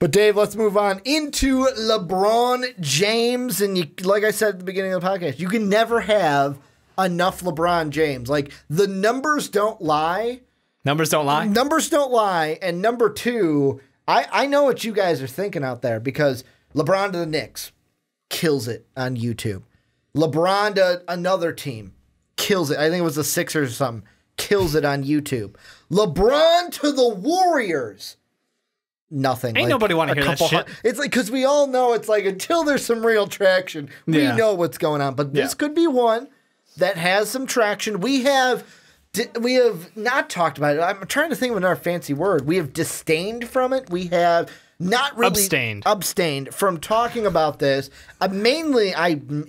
But Dave, let's move on into LeBron James. And like I said at the beginning of the podcast, you can never have enough LeBron James. Like, the numbers don't lie. Numbers don't lie? Numbers don't lie. And number two, I know what you guys are thinking out there, because LeBron to the Knicks kills it on YouTube. LeBron to another team kills it. I think it was the Sixers or something. Kills it on YouTube. LeBron to the Warriors. Nothing. Ain't nobody want to hear that shit. It's like, because we all know it's like, until there's some real traction, we know what's going on. But this could be one that has some traction. We have not talked about it. I'm trying to think of another fancy word. We have disdained from it. We have not really abstained from talking about this. Mainly,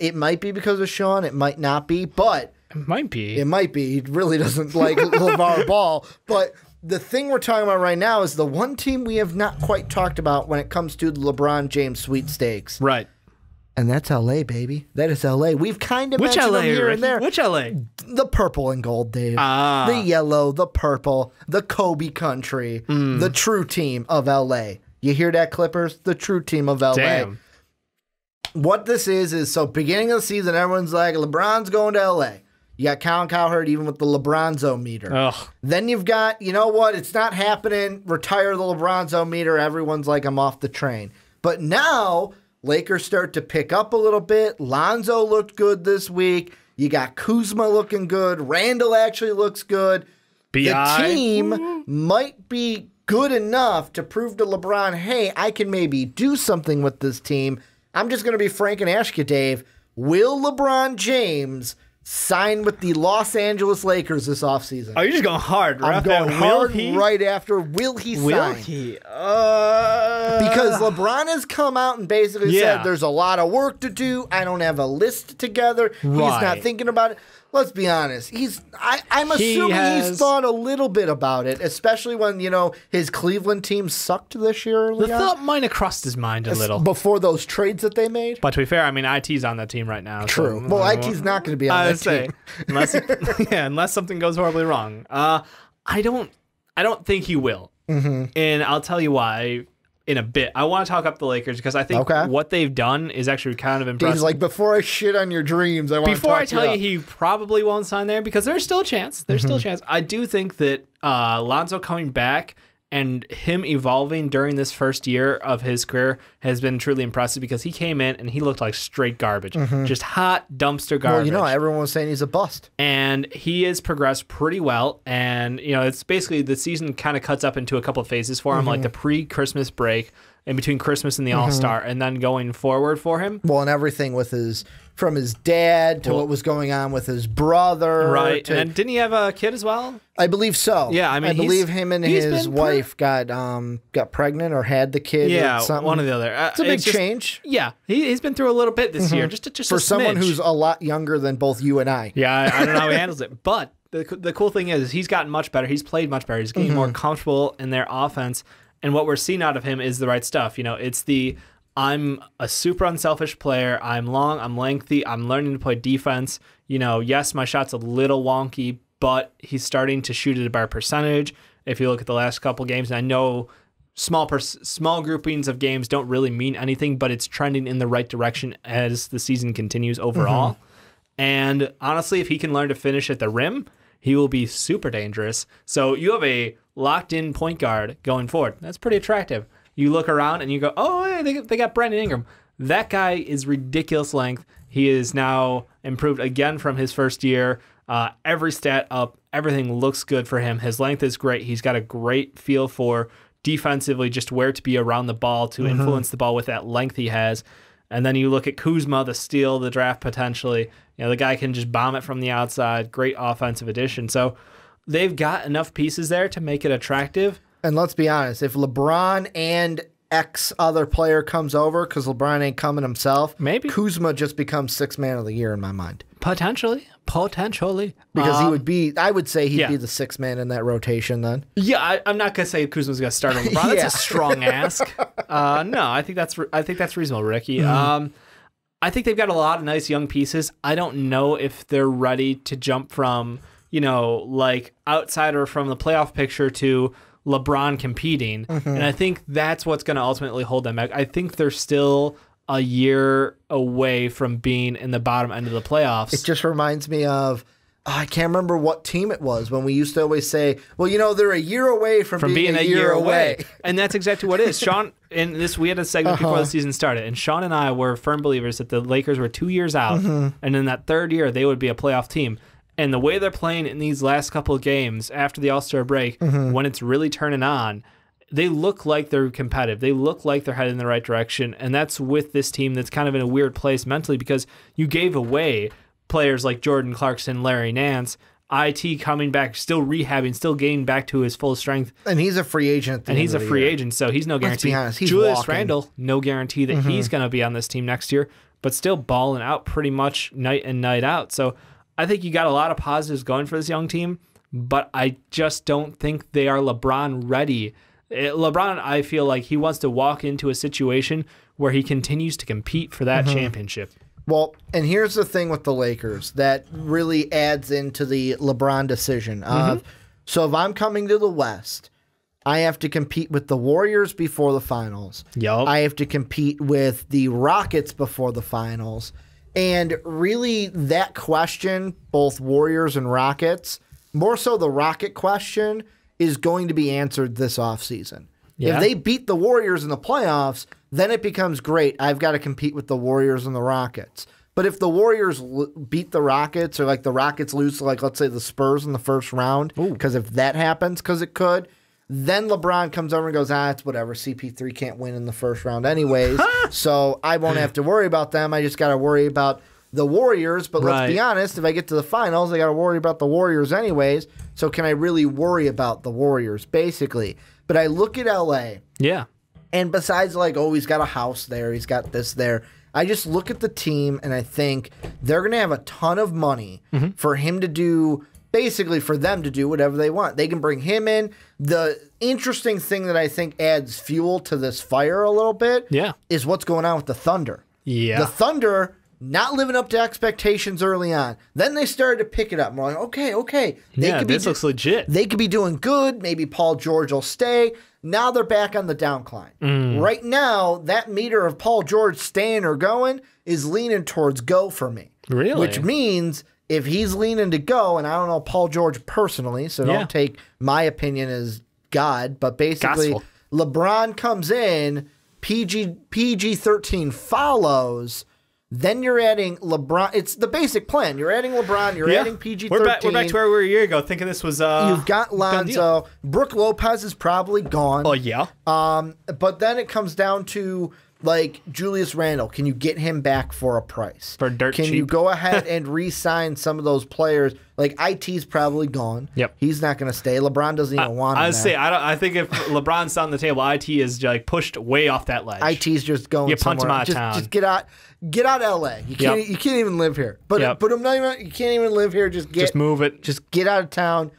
it might be because of Sean. It might not be, but it might be. It might be. He really doesn't like LeVar Ball, but. The thing we're talking about right now is the one team we have not quite talked about when it comes to the LeBron James sweepstakes. Right. And that's LA, baby. That is LA. We've kind of mentioned them here and there. Which LA? The purple and gold, Dave. The yellow, the purple, the Kobe country, the true team of LA. You hear that, Clippers? The true team of LA. Damn. What this is so beginning of the season, everyone's like, LeBron's going to LA. You got Colin Cowherd even with the LeBronzo meter. Ugh. Then you've got, you know what? It's not happening. Retire the LeBronzo meter. Everyone's like, I'm off the train. But now, Lakers start to pick up a little bit. Lonzo looked good this week. You got Kuzma looking good. Randall actually looks good. The team might be good enough to prove to LeBron, hey, I can maybe do something with this team. I'm just going to be frank and ask you, Dave, will LeBron James sign with the Los Angeles Lakers this offseason? Oh, you're just going hard. I'm going hard right after. Will he sign? Will he? Because LeBron has come out and basically said there's a lot of work to do. I don't have a list together. He's not thinking about it. Let's be honest. I'm assuming he's thought a little bit about it, especially when, his Cleveland team sucked this year. The thought might have crossed his mind a little. Before those trades that they made. But to be fair, I mean, IT's on that team right now. True. So, well, IT's not going to be on that team. Unless something goes horribly wrong. I don't think he will. And I'll tell you why in a bit. I want to talk up the Lakers because I think what they've done is actually kind of impressive. He's like, before I shit on your dreams, I want to Before I tell you he probably won't sign there, because there's still a chance. There's still a chance. I do think that Lonzo coming back and him evolving during this first year of his career has been truly impressive, because he came in and he looked like straight garbage. Just hot dumpster garbage. Well, everyone was saying he's a bust. And he has progressed pretty well. And, it's basically the season kind of cuts up into a couple of phases for him, like the pre-Christmas break, in between Christmas and the All-Star, and then going forward for him. Well, and everything with from his dad to what was going on with his brother. Right. And then didn't he have a kid as well? I believe so. Yeah, I mean, I believe him and his wife got pregnant or had the kid. Yeah, or something. One or the other. It's a big change. Yeah, he's been through a little bit this year, just for a someone smidge. who's a lot younger than both you and I. Yeah, I don't know how he handles it, but the cool thing is he's gotten much better. He's played much better. He's getting more comfortable in their offense, and what we're seeing out of him is the right stuff. It's I'm a super unselfish player. I'm long, I'm lengthy, I'm learning to play defense. Yes, my shot's a little wonky, but he's starting to shoot at a better percentage. If you look at the last couple games, and I know small groupings of games don't really mean anything, but it's trending in the right direction as the season continues overall. And honestly, if he can learn to finish at the rim, he will be super dangerous. So you have a locked-in point guard going forward. That's pretty attractive. You look around and you go, oh, hey, they got Brandon Ingram. That guy is ridiculous length. He is now improved again from his first year. Every stat up, everything looks good for him. His length is great. He's got a great feel for defensively just where to be around the ball to influence the ball with that length he has. And then you look at Kuzma, the steal, the draft potentially. The guy can just bomb it from the outside. Great offensive addition. So they've got enough pieces there to make it attractive. And let's be honest, if LeBron and X other player comes over, because LeBron ain't coming himself, maybe Kuzma just becomes sixth man of the year in my mind. Potentially. Because he would be, I would say he'd be the sixth man in that rotation then. Yeah, I'm not going to say Kuzma's going to start on LeBron. That's a strong ask. No, I think that's reasonable, Ricky. I think they've got a lot of nice young pieces. I don't know if they're ready to jump from, like outsider from the playoff picture to LeBron competing. And I think that's what's going to ultimately hold them back. I think they're still a year away from being in the bottom end of the playoffs. It just reminds me of, I can't remember what team it was when we used to always say, well, you know, they're a year away from being a year away. And that's exactly what it is. Sean, in this, we had a segment before the season started, and Sean and I were firm believers that the Lakers were 2 years out, and in that third year, they would be a playoff team. And the way they're playing in these last couple of games after the All-Star break, when it's really turning on, they look like they're competitive. They look like they're heading in the right direction, and that's with this team that's kind of in a weird place mentally because you gave away players like Jordan Clarkson, Larry Nance, IT coming back, still rehabbing, still getting back to his full strength. And he's a free agent. And he's a free agent, so he's no guarantee. Let's be honest, he's Julius walking. Randle, no guarantee that he's going to be on this team next year, but still balling out pretty much night in, night out. So I think you got a lot of positives going for this young team, but I just don't think they are LeBron ready. LeBron, I feel like he wants to walk into a situation where he continues to compete for that championship. Well, and here's the thing with the Lakers that really adds into the LeBron decision. So if I'm coming to the West, I have to compete with the Warriors before the finals. Yup. I have to compete with the Rockets before the finals. And really that question, both Warriors and Rockets, more so the Rocket question, is going to be answered this offseason. Yeah. If they beat the Warriors in the playoffs, then it becomes great. I've got to compete with the Warriors and the Rockets. But if the Warriors beat the Rockets or like the Rockets lose to like, let's say the Spurs in the first round, because if that happens, because it could, then LeBron comes over and goes, it's whatever. CP3 can't win in the first round anyways, so I won't have to worry about them. I just got to worry about the Warriors. But let's be honest, if I get to the finals, I got to worry about the Warriors anyways. So can I really worry about the Warriors, basically? But I look at LA. Yeah. And besides, like, oh, he's got a house there, he's got this there, I just look at the team and I think they're going to have a ton of money for him to do, basically for them to do whatever they want. They can bring him in. The interesting thing that I think adds fuel to this fire a little bit is what's going on with the Thunder. Yeah. The Thunder not living up to expectations early on. Then they started to pick it up. And we're like, okay. This looks legit. They could be doing good. Maybe Paul George will stay. Now they're back on the downcline. Right now, that meter of Paul George staying or going is leaning towards go for me. Really? Which means if he's leaning to go, and I don't know Paul George personally, so don't take my opinion as God, but basically Gospel. LeBron comes in, PG-13 follows, then you're adding LeBron. It's the basic plan. You're adding LeBron. You're adding PG-13. We're back to where we were a year ago, thinking this was You've got Lonzo. Brooke Lopez is probably gone. Oh, yeah. But then it comes down to, like, Julius Randle. Can you get him back for a price? For dirt cheap. Can you go ahead and re-sign some of those players? Like, IT's probably gone. Yep. He's not going to stay. LeBron doesn't even want him. I think if LeBron's on the table, IT is like pushed way off that ledge. IT's just going punch him out of town. Just get out LA. You can't even live here. But I'm not even, you can't even live here. Just move it. Just get out of town.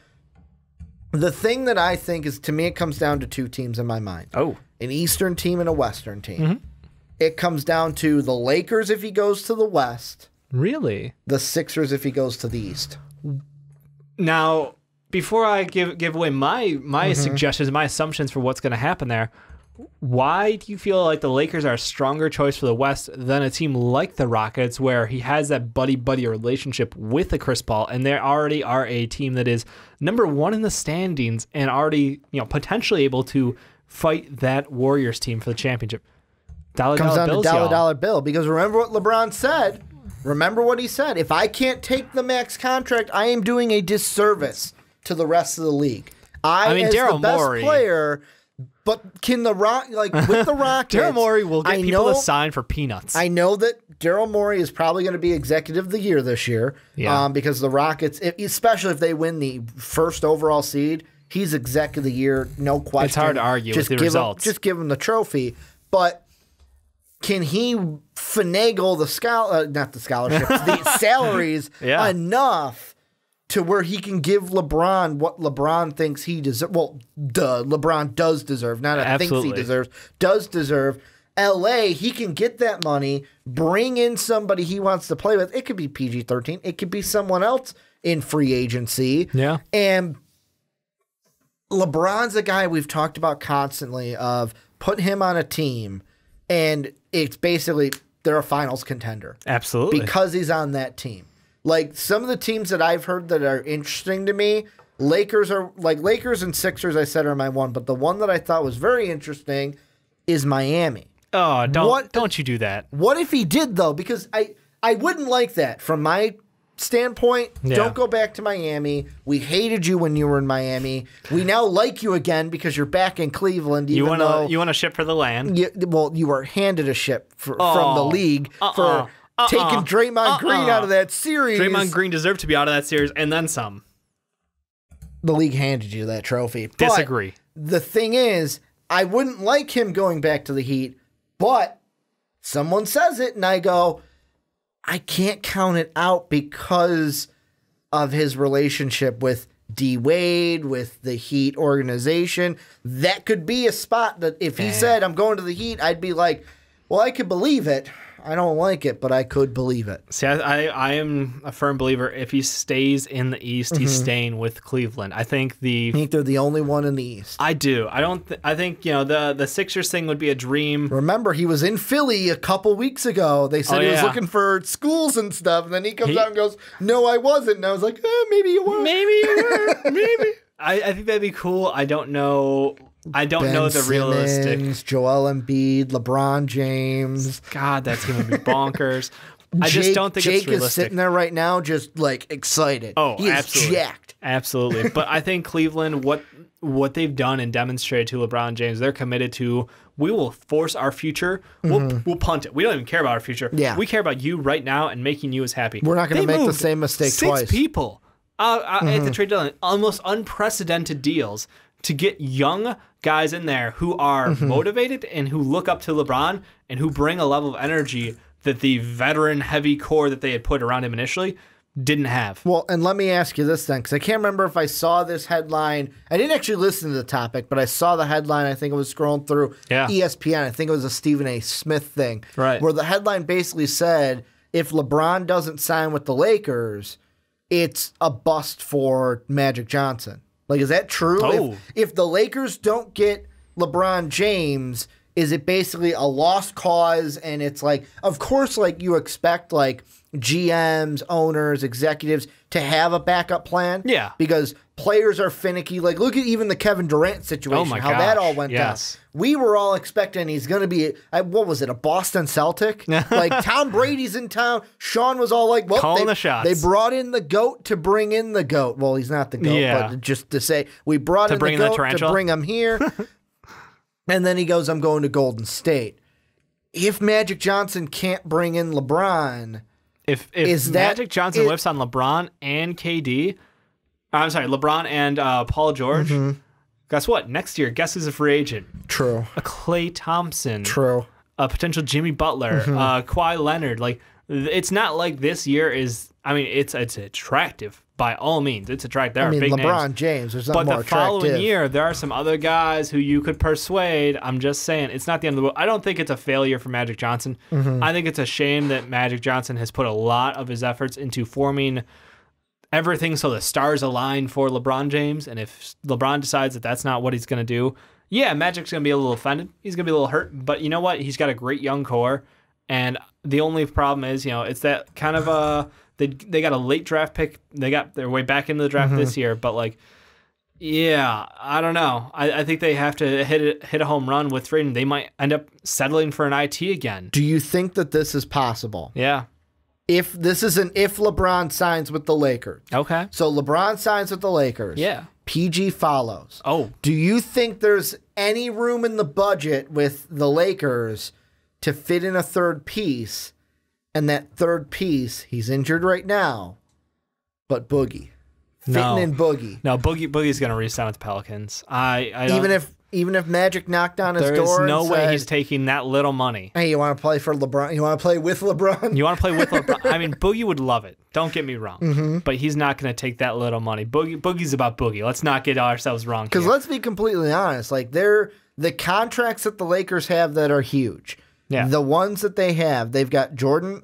The thing that I think is, to me, it comes down to two teams in my mind. Oh. An Eastern team and a Western team. It comes down to the Lakers if he goes to the West. Really? The Sixers if he goes to the East. Now, before I give away my suggestions, my assumptions for what's going to happen there, why do you feel like the Lakers are a stronger choice for the West than a team like the Rockets, where he has that buddy-buddy relationship with the Chris Paul, and they already are a team that is number one in the standings and already, potentially able to fight that Warriors team for the championship? Comes down to dollar bill, because remember what LeBron said. Remember what he said. If I can't take the max contract, I am doing a disservice to the rest of the league. I mean, as the best player, but can the with the Rockets, Daryl Morey will get people to sign for peanuts. I know that Daryl Morey is probably going to be executive of the year this year, because the Rockets, especially if they win the first overall seed, he's exec of the year, no question. It's hard to argue with the results. Just give him the trophy, but can he finagle the the salaries enough to where he can give LeBron what LeBron thinks he deserves? Well, LeBron does deserve, not thinks he deserves, does deserve. LA, he can get that money, bring in somebody he wants to play with. It could be PG-13. It could be someone else in free agency. Yeah. And LeBron's a guy we've talked about constantly of put him on a team and it's basically they're a finals contender. Absolutely. Because he's on that team. Like some of the teams that I've heard that are interesting to me, Lakers and Sixers I said are my one, but the one that I thought was very interesting is Miami. Oh, don't you do that. What if he did though? Because I wouldn't like that from my standpoint. Yeah. Don't go back to Miami. We hated you when you were in Miami. We now like you again because you're back in Cleveland. You want to ship for the land? You were handed a ship from the league for taking Draymond Green out of that series. Draymond Green deserved to be out of that series and then some. The league handed you that trophy. Disagree. But the thing is, I wouldn't like him going back to the Heat, but someone says it and I go, I can't count it out because of his relationship with D. Wade, with the Heat organization. That could be a spot that if he said, I'm going to the Heat, I'd be like, well, I could believe it. I don't like it, but I could believe it. See, I am a firm believer if he stays in the East, he's staying with Cleveland. I think they're the only one in the East. I do. I think, the Sixers thing would be a dream. Remember, he was in Philly a couple weeks ago. They said he was looking for schools and stuff, and then he comes out and goes, no, I wasn't. And I was like, maybe you were. Maybe you were. Maybe. I think that'd be cool. I don't know. I don't know the realistic. Joel Embiid, LeBron James. God, that team would be bonkers. I just don't think it's realistic. Jake is sitting there right now just like excited. Oh, he absolutely. is jacked. Absolutely. But I think Cleveland, what they've done and demonstrated to LeBron James, they're committed to, we will force our future. We'll punt it. We don't even care about our future. Yeah. We care about you right now and making you as happy. We're not going to make the same mistake twice. 6 people at the trade deadline, almost unprecedented deals to get young guys in there who are motivated and who look up to LeBron and who bring a level of energy that the veteran heavy core that they had put around him initially didn't have. Well, and let me ask you this then, because I can't remember if I saw this headline. I didn't actually listen to the topic, but I saw the headline. I think it was scrolling through ESPN. I think it was a Stephen A. Smith thing, right? Where the headline basically said, if LeBron doesn't sign with the Lakers, it's a bust for Magic Johnson. Like, is that true? Oh. If the Lakers don't get LeBron James, is it basically a lost cause? And it's like, of course, like you expect like GMs, owners, executives to have a backup plan. Yeah. Because players are finicky. Like, look at even the Kevin Durant situation, how that all went down. We were all expecting he's going to be, what was it, a Boston Celtic? Like, Tom Brady's in town. Sean was all like, well, calling the shots. They brought in the GOAT to bring in the GOAT. Well, he's not the GOAT, but just to say, we brought in the GOAT to bring him here. And then he goes, I'm going to Golden State. If Magic Johnson can't bring in LeBron... If Magic Johnson whips on LeBron and KD, I'm sorry, LeBron and Paul George, guess what? Next year, guess who's a free agent? True. A Klay Thompson. True. A potential Jimmy Butler. Kawhi Leonard. Like, it's not like this year is. I mean, it's attractive by all means. It's attractive. There are big LeBron names. James. There's nothing more more attractive. But the following year, there are some other guys who you could persuade. I'm just saying, it's not the end of the world. I don't think it's a failure for Magic Johnson. I think it's a shame that Magic Johnson has put a lot of his efforts into forming everything so the stars align for LeBron James. And if LeBron decides that that's not what he's going to do, yeah, Magic's going to be a little offended. He's going to be a little hurt. But you know what? He's got a great young core. And the only problem is, it's that kind of a... They got a late draft pick. They got their way back into the draft this year. But, like, yeah, I don't know. I think they have to hit a home run with trading. They might end up settling for an IT again. Do you think that this is possible? Yeah. If LeBron signs with the Lakers. Okay. So LeBron signs with the Lakers. Yeah. PG follows. Oh. Do you think there's any room in the budget with the Lakers to fit in a third piece? And that third piece, he's injured right now, but Boogie. Fitting in Boogie. No, Boogie's going to re-sign with the Pelicans. Even if Magic knocked on his door, there's no way he's taking that little money. Hey, you want to play for LeBron? You want to play with LeBron? You want to play with LeBron? I mean, Boogie would love it. Don't get me wrong, but he's not going to take that little money. Boogie's about Boogie. Let's not get ourselves wrong. Because let's be completely honest, like the contracts that the Lakers have that are huge. Yeah. The ones that they have, they've got Jordan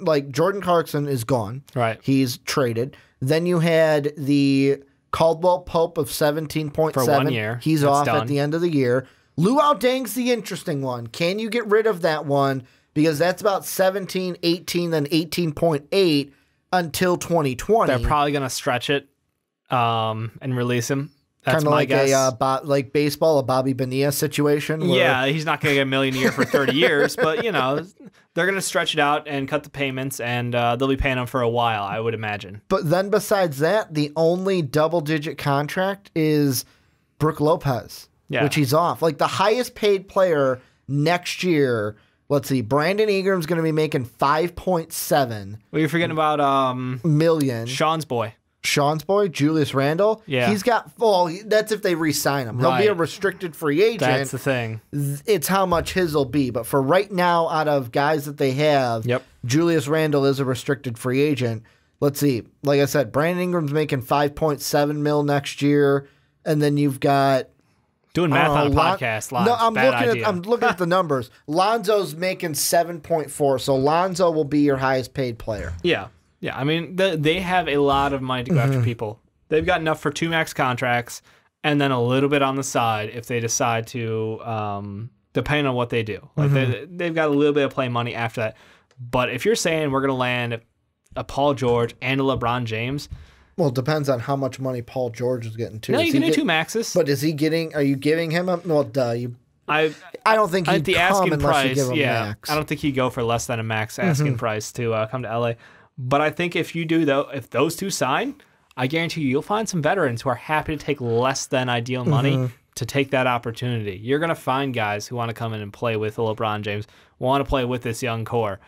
Clarkson is gone. Right. He's traded. Then you had the Caldwell Pope of 17.7 for 1 year. He's That's off done. at the end of the year. Luau Deng's the interesting one. Can you get rid of that one? Because that's about 17, 18, then 18.8 until 2020. They're probably going to stretch it and release him. That's kind of my like guess. like baseball, a Bobby Bonilla situation. Where, Yeah, he's not going to get $1 million a year for 30 years, but they're going to stretch it out and cut the payments, and they'll be paying him for a while, I would imagine. But then besides that, the only double-digit contract is Brook Lopez, which he's off. Like the highest paid player next year. Let's see, Brandon Ingram's going to be making 5.7. Well, you're forgetting about million. Sean's boy. Sean's boy, Julius Randle. Yeah. He's got, that's if they re-sign him. He'll be a restricted free agent. That's the thing. It's how much his will be. But for right now, out of guys that they have, Julius Randle is a restricted free agent. Let's see. Like I said, Brandon Ingram's making 5.7 mil next year. And then you've got... Doing math on a podcast. No, I'm looking at the numbers. Lonzo's making 7.4, so Lonzo will be your highest paid player. Yeah. Yeah, I mean, they have a lot of money to go after people. They've got enough for 2 max contracts and then a little bit on the side if they decide to, depending on what they do. Like they've got a little bit of play money after that. But if you're saying we're going to land a Paul George and a LeBron James... Well, it depends on how much money Paul George is getting, too. No, you can do 2 maxes. But is he getting... Are you giving him a... Well, I don't think he'd at the come asking unless price, you give him max. I don't think he'd go for less than a max asking price to come to LA. But I think if you do, though, if those two sign, I guarantee you'll find some veterans who are happy to take less than ideal money to take that opportunity. You're going to find guys who want to come in and play with LeBron James, want to play with this young core.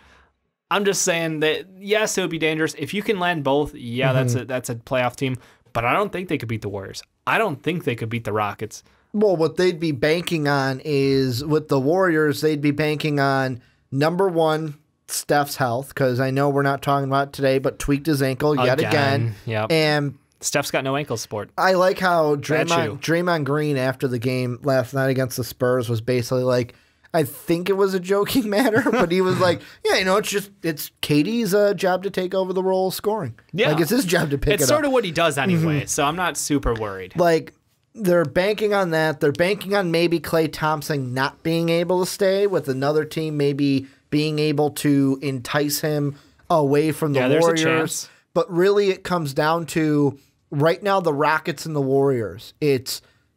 I'm just saying that, yes, it would be dangerous. If you can land both, that's a playoff team. But I don't think they could beat the Warriors. I don't think they could beat the Rockets. Well, what they'd be banking on is, with the Warriors, they'd be banking on, number one, Steph's health, because I know we're not talking about it today, but tweaked his ankle yet again. Yep. And Steph's got no ankle support. I like how Draymond Green, after the game last night against the Spurs, was basically like, I think it was a joking matter, but he was like, it's Katie's job to take over the role of scoring. Yeah. Like, it's his job to pick it up. It's sort of what he does anyway, so I'm not super worried. Like, they're banking on that. They're banking on maybe Klay Thompson not being able to stay, with another team maybe being able to entice him away from the Warriors. There's a chance. But really it comes down to, right now, the Rockets and the Warriors.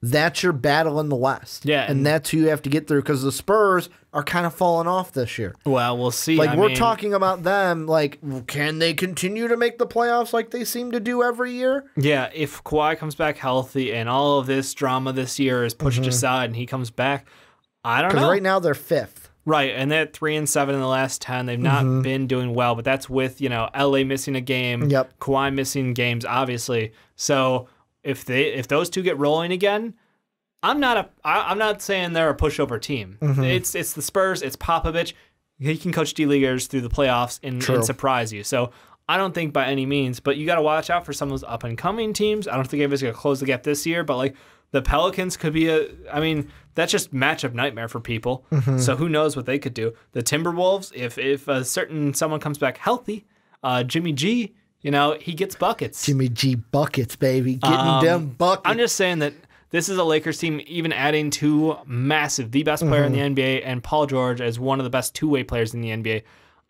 That's your battle in the West. Yeah. And that's who you have to get through, because the Spurs are kind of falling off this year. Well, we'll see. Like, we're talking about them, like, can they continue to make the playoffs like they seem to do every year? Yeah, if Kawhi comes back healthy and all of this drama this year is pushed aside and he comes back, I don't know. Because right now they're 5th. Right, and they're 3-7 in the last 10. They've not been doing well, but that's with, LA missing a game, Kawhi missing games, obviously. So if those two get rolling again, I'm not saying they're a pushover team. It's the Spurs, it's Popovich. He can coach D-leaguers through the playoffs and surprise you. So I don't think by any means, but you got to watch out for some of those up and coming teams. I don't think anybody's going to close the gap this year, but like the Pelicans could be that's just matchup nightmare for people. So who knows what they could do. The Timberwolves, if a certain someone comes back healthy, Jimmy G, he gets buckets. Jimmy G buckets, baby. Getting them buckets. I'm just saying that this is a Lakers team, even adding two massive, the best player in the NBA, and Paul George as one of the best two-way players in the NBA,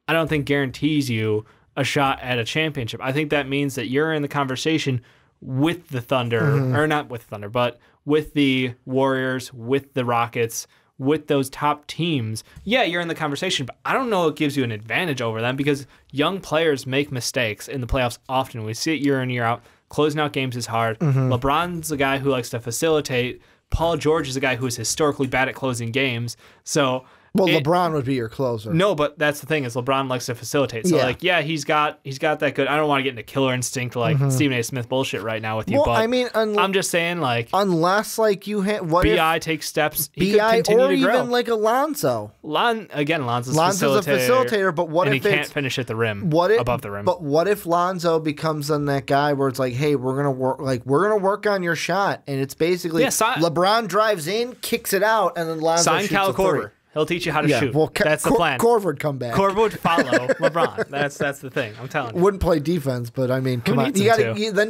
I don't think guarantees you a shot at a championship. I think that means that you're in the conversation with the Thunder, or not with the Thunder, but with the Warriors, with the Rockets, with those top teams. Yeah, you're in the conversation, but I don't know it gives you an advantage over them, because young players make mistakes in the playoffs often. We see it year in, year out. Closing out games is hard. LeBron's a guy who likes to facilitate. Paul George is a guy who is historically bad at closing games. So LeBron would be your closer. No, but that's the thing, is LeBron likes to facilitate. So he's got that good. I don't want to get into killer instinct like Stephen A. Smith bullshit right now with you. Well, but I mean, I'm just saying, like, unless like you BI takes steps, he BI could continue or to grow. even like Alonzo. Lonzo's a facilitator, but what and if he can't finish at the rim? Above the rim? But what if Lonzo becomes then that guy where it's like, hey, we're gonna work on your shot, and it's basically LeBron drives in, kicks it out, and then Lonzo sign shoots Kyle a three. Korver. He'll teach you how to shoot. Well, that's the plan. Korver would come back. Korver would follow LeBron. That's the thing. I'm telling you. Wouldn't play defense, but I mean, come on. Then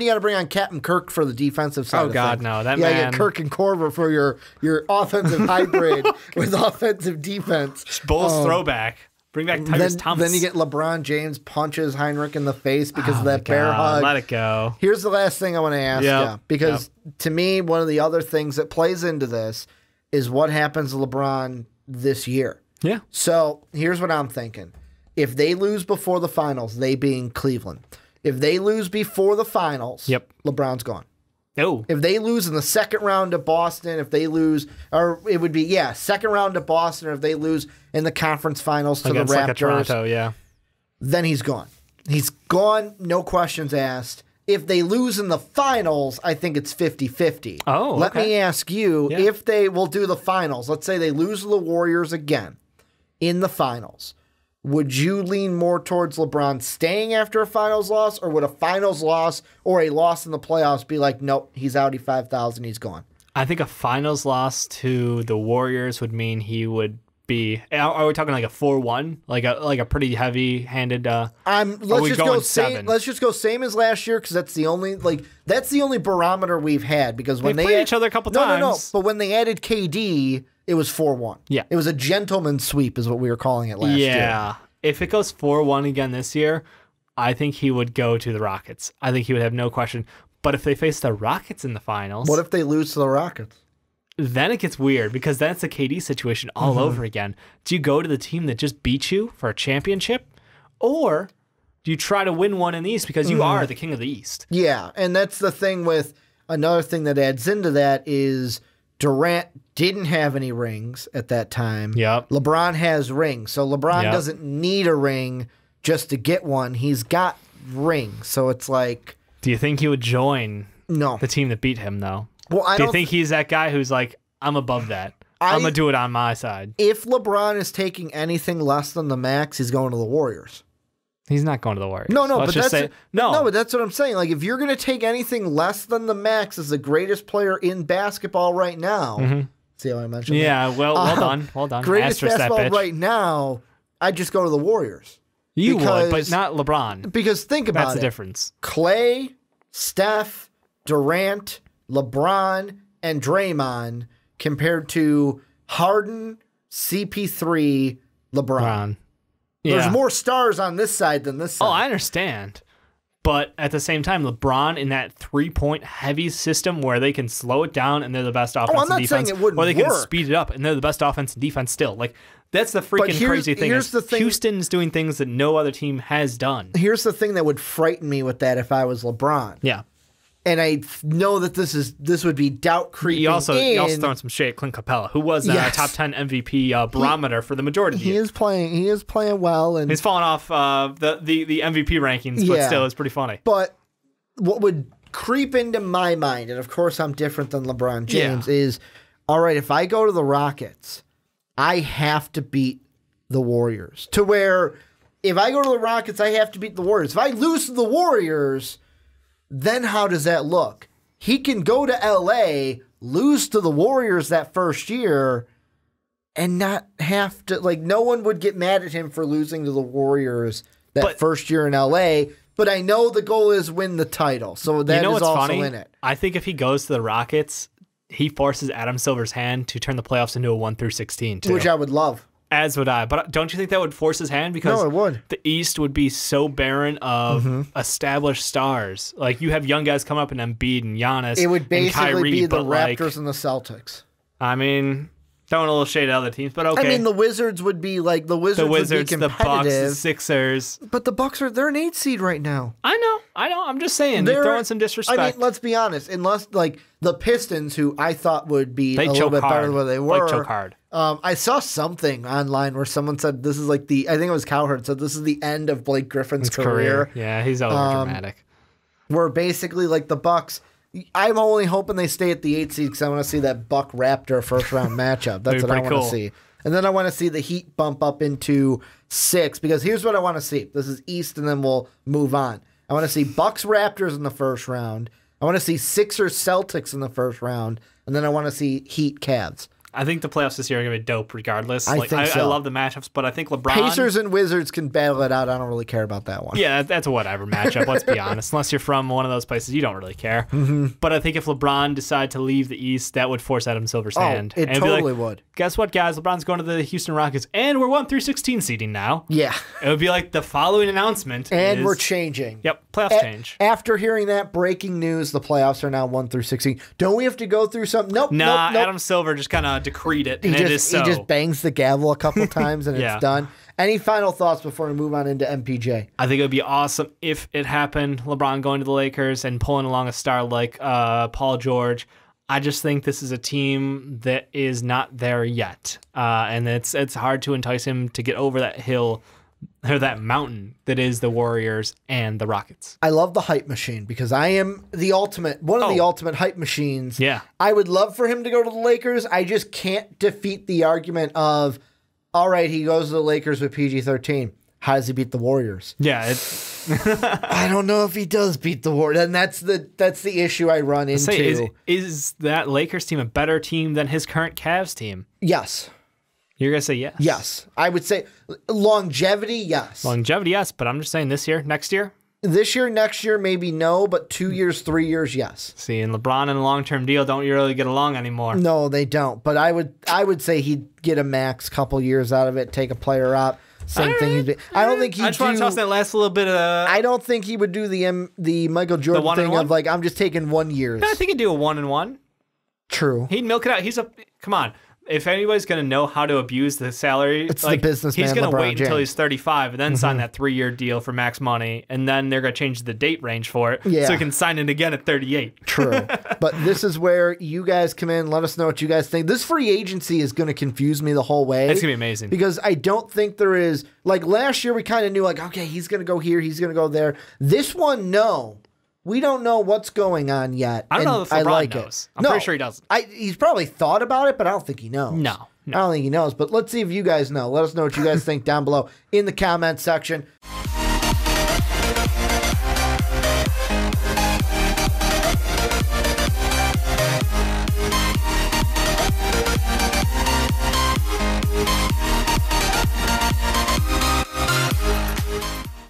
you got to bring on Captain Kirk for the defensive side. Oh God, no! That man. Yeah, get Kirk and Korver for your offensive hybrid with offensive defense. Bulls throwback. Bring back Tyrese Thomas. Then you get LeBron James punches Heinrich in the face because of that bear hug. Let it go. Here's the last thing I want to ask you, because to me, one of the other things that plays into this is what happens to LeBron this year. Yeah. So here's what I'm thinking. If they lose before the finals, they being Cleveland, if they lose before the finals, LeBron's gone. Oh. If they lose in the second round to Boston, if they lose, or it would be, second round to Boston, or if they lose in the conference finals to the Raptors, like a Toronto, then he's gone. He's gone, no questions asked. If they lose in the finals, I think it's 50-50. Oh, Let me ask you, if they will do the finals, let's say they lose to the Warriors again in the finals, would you lean more towards LeBron staying after a finals loss, or would a finals loss or a loss in the playoffs be like, nope, he's out, 5,000, he's gone? I think a finals loss to the Warriors would mean he would be. Are we talking like a 4-1, like a pretty heavy-handed? Let's just go same as last year, because that's the only barometer we've had, because when they played each other a couple times. No, but when they added KD, it was 4-1. Yeah, it was a gentleman's sweep, is what we were calling it last year. Yeah, if it goes 4-1 again this year, I think he would go to the Rockets. I think he would have no question. But if they face the Rockets in the finals, what if they lose to the Rockets? Then it gets weird, because that's the KD situation all over again. Do you go to the team that just beat you for a championship, or do you try to win one in the East because you are the king of the East? Yeah, and that's the thing with another thing that adds into that is Durant didn't have any rings at that time. Yep. LeBron has rings, so LeBron doesn't need a ring just to get one. He's got rings, so it's like... Do you think he would join the team that beat him, though? Well, do you think he's that guy who's like, I'm above that? I'm going to do it on my side. If LeBron is taking anything less than the max, he's going to the Warriors. He's not going to the Warriors. No, but that's what I'm saying. Like, if you're going to take anything less than the max as the greatest player in basketball right now, see how I mentioned that? Well done. Well done. Greatest basketball right now, I'd just go to the Warriors. You would, but not LeBron. Because think about it. That's the difference. Clay, Steph, Durant, LeBron, and Draymond compared to Harden, CP3, LeBron. Yeah. There's more stars on this side than this side. Oh, I understand. But at the same time, LeBron in that three-point heavy system where they can slow it down and they're the best offense and defense, saying it wouldn't or they can work. Speed it up and they're the best offense and defense still. Like, that's the freaking crazy thing. Here's the thing. Houston's doing things that no other team has done. Here's the thing that would frighten me with that if I was LeBron. Yeah. And I know that this would be doubt creeping He also throwing some shade at Clint Capella, who was a top 10 MVP barometer for the majority of the year. He is playing well, and he's fallen off the MVP rankings, but still, it's pretty funny. But what would creep into my mind, and of course I'm different than LeBron James, is, all right, if I go to the Rockets, I have to beat the Warriors. To where if I go to the Rockets, I have to beat the Warriors. If I lose to the Warriors, then how does that look? He can go to LA, lose to the Warriors that first year, and not have to, like, no one would get mad at him for losing to the Warriors that first year in LA. But I know the goal is win the title, so that is also funny? In it. I think if he goes to the Rockets, he forces Adam Silver's hand to turn the playoffs into a 1-16 too. Which I would love. As would I. But don't you think that would force his hand? Because no, it would. The East would be so barren of established stars. Like, you have young guys come up in Embiid and Giannis. It would basically and Kyrie, be the Raptors and the Celtics. I mean, throwing a little shade at other teams, but okay. I mean, the Wizards would be like the Wizards would be competitive. The Bucks, the Sixers. But the Bucks they're an 8 seed right now. I know. I'm just saying, they're throwing some disrespect. I mean, let's be honest. Unless like the Pistons, who I thought would be a little bit better than what they were, choke hard. I saw something online where someone said this is like I think it was Cowherd said this is the end of Blake Griffin's career. Yeah, he's over dramatic. Where basically like the Bucks. I'm only hoping they stay at the 8 seed because I want to see that Buck Raptor first round matchup. That's what I want to see. And then I want to see the Heat bump up into 6 because here's what I want to see. This is East, and then we'll move on. I want to see Bucks Raptors in the first round. I want to see Sixers Celtics in the first round, and then I want to see Heat Cavs. I think the playoffs this year are going to be dope regardless. I think so. I love the matchups, but I think LeBron... Pacers and Wizards can battle it out. I don't really care about that one. Yeah, that's a whatever matchup, let's be honest. Unless you're from one of those places, you don't really care. But I think if LeBron decided to leave the East, that would force Adam Silver's hand. It totally would. Guess what, guys? LeBron's going to the Houston Rockets, and we're 1-16 seeding now. Yeah. It would be like the following announcement. And we're changing. Yep, playoffs change. After hearing that breaking news, the playoffs are now 1-16. Don't we have to go through something? Nope. Nah, nope. Adam Silver just kind of decreed it, and He it is so. He just bangs the gavel a couple times, and Yeah. it's done. Any final thoughts before we move on into MPJ? I think it would be awesome if it happened. LeBron going to the Lakers and pulling along a star like Paul George. I just think this is a team that is not there yet, and it's hard to entice him to get over that hill or that mountain that is the Warriors and the Rockets. I love the hype machine because I am one of the ultimate hype machines. Yeah. I would love for him to go to the Lakers. I just can't defeat the argument of, all right, he goes to the Lakers with PG-13. How does he beat the Warriors? Yeah, I don't know if he does beat the Warriors, and that's the issue I run into. Is that Lakers team a better team than his current Cavs team? Yes. You're going to say yes? Yes. I would say longevity, yes. Longevity, yes, but I'm just saying this year, next year? This year, next year, maybe no, but 2 years, 3 years, yes. See, and LeBron and a long-term deal don't really get along anymore. No, they don't. But I would say he'd get a max couple years out of it, take a player out. Same thing. I don't think he'd I just want to toss that last little bit of... I don't think he would do the Michael Jordan thing of like, I'm just taking 1 year. I think he'd do a 1-1. True. He'd milk it out. Come on. If anybody's going to know how to abuse the salary, it's the businessman. He's going to LeBron wait James. until he's 35 and then sign that 3-year deal for max money, and then they're going to change the date range for it so he can sign it again at 38. True. But this is where you guys come in. Let us know what you guys think. This free agency is going to confuse me the whole way. It's going to be amazing. Because I don't think there is... Like last year, we kind of knew like, okay, he's going to go here, he's going to go there. This one, no. We don't know what's going on yet. I don't know if LeBron knows. I'm pretty sure he doesn't. He's probably thought about it, but I don't think he knows. No. I don't think he knows. But let's see if you guys know. Let us know what you guys think down below in the comment section.